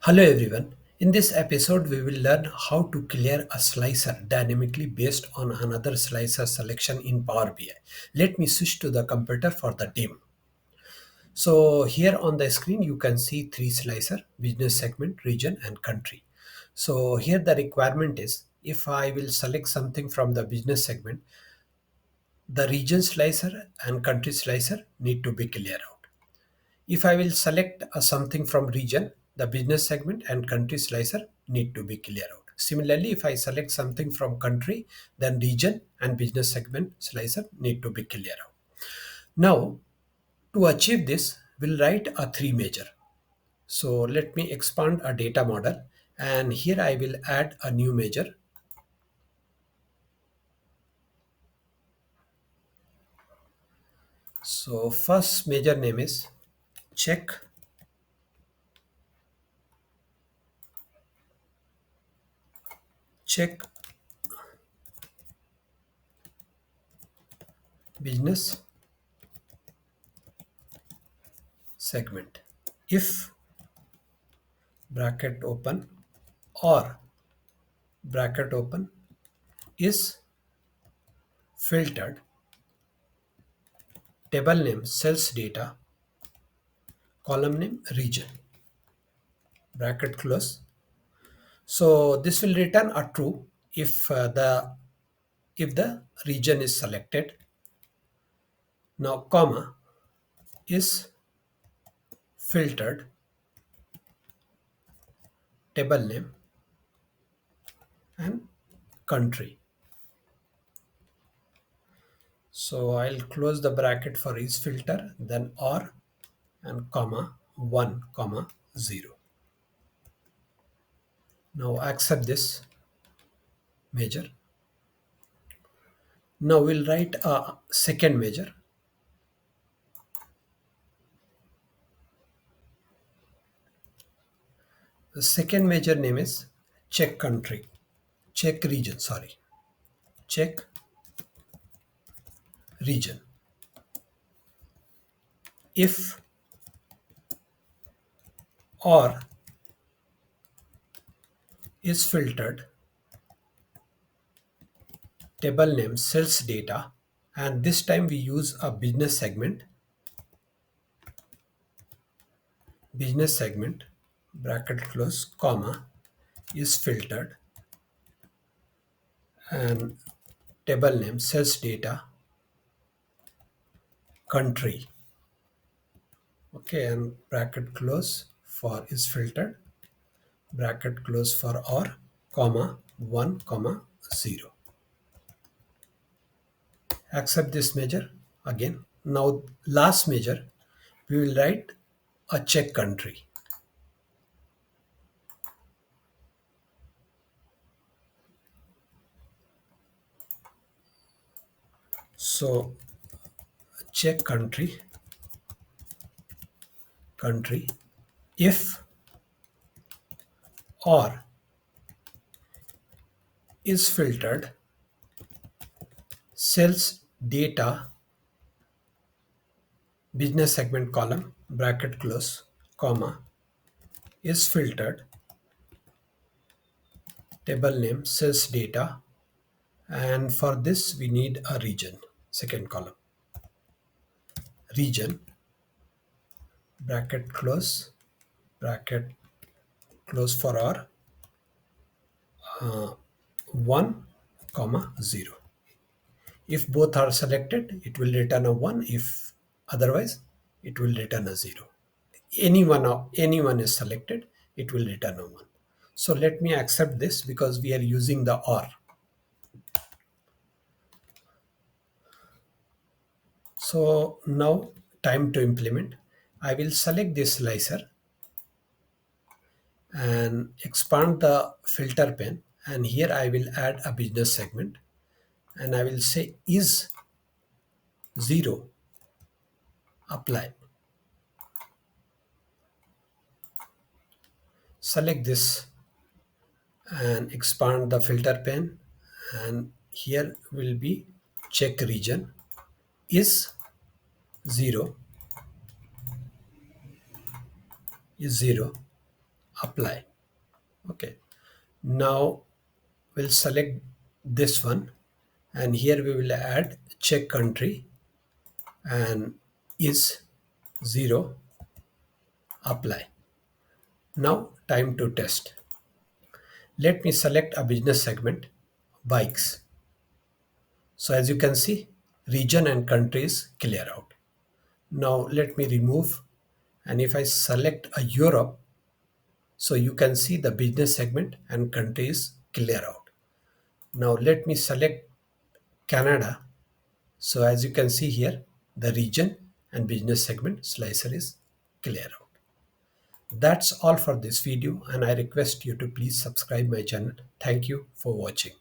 Hello everyone. In this episode, we will learn how to clear a slicer dynamically based on another slicer selection in Power BI. Let me switch to the computer for the demo. So here on the screen, you can see three slicer, business segment, region and country. So here the requirement is if I will select something from the business segment, the region slicer and country slicer need to be clear out. If I will select something from region, the business segment and country slicer need to be clear out. Similarly, if I select something from country, then region and business segment slicer need to be clear out. Now, to achieve this, we'll write a three measure. So let me expand a data model, and here I will add a new measure. So first measure name is check check business segment. If bracket open or bracket open is filtered, table name cells data, column name region, bracket close. So this will return a true if the region is selected. Now comma is filtered, table name and country. So I'll close the bracket for each filter, then or and comma 1 comma 0. Now accept this measure. Now we'll write a second measure. The second measure name is check country, check region, sorry, check region. If or is filtered, table name cells data, and this time we use a business segment, bracket close, comma, is filtered, and table name cells data, country. Okay, and bracket close for is filtered, bracket close for or, comma 1 comma 0. Accept this measure again. Now last measure, we will write a check country. So check country if or is filtered, cells data, business segment column, bracket close, comma, is filtered, table name cells data, and for this we need a region, second column, region, bracket close, bracket close for our 1 comma 0. If both are selected, it will return a 1. If otherwise, it will return a 0. Anyone is selected, it will return a 1. So let me accept this because we are using the or. So now time to implement. I will select this slicer and expand the filter pane, and here I will add a business segment, and I will say is 0, apply. Select this and expand the filter pane, and here will be check region is 0 is 0, apply. Okay, now we'll select this one, and here we will add check country and is 0, apply. Now time to test. Let me select a business segment, bikes. So as you can see, region and country is clear out. Now let me remove, and if I select a Europe, so you can see the business segment and country is clear out. Now let me select Canada. So as you can see here, the region and business segment slicer is clear out. That's all for this video, and I request you to please subscribe my channel. Thank you for watching.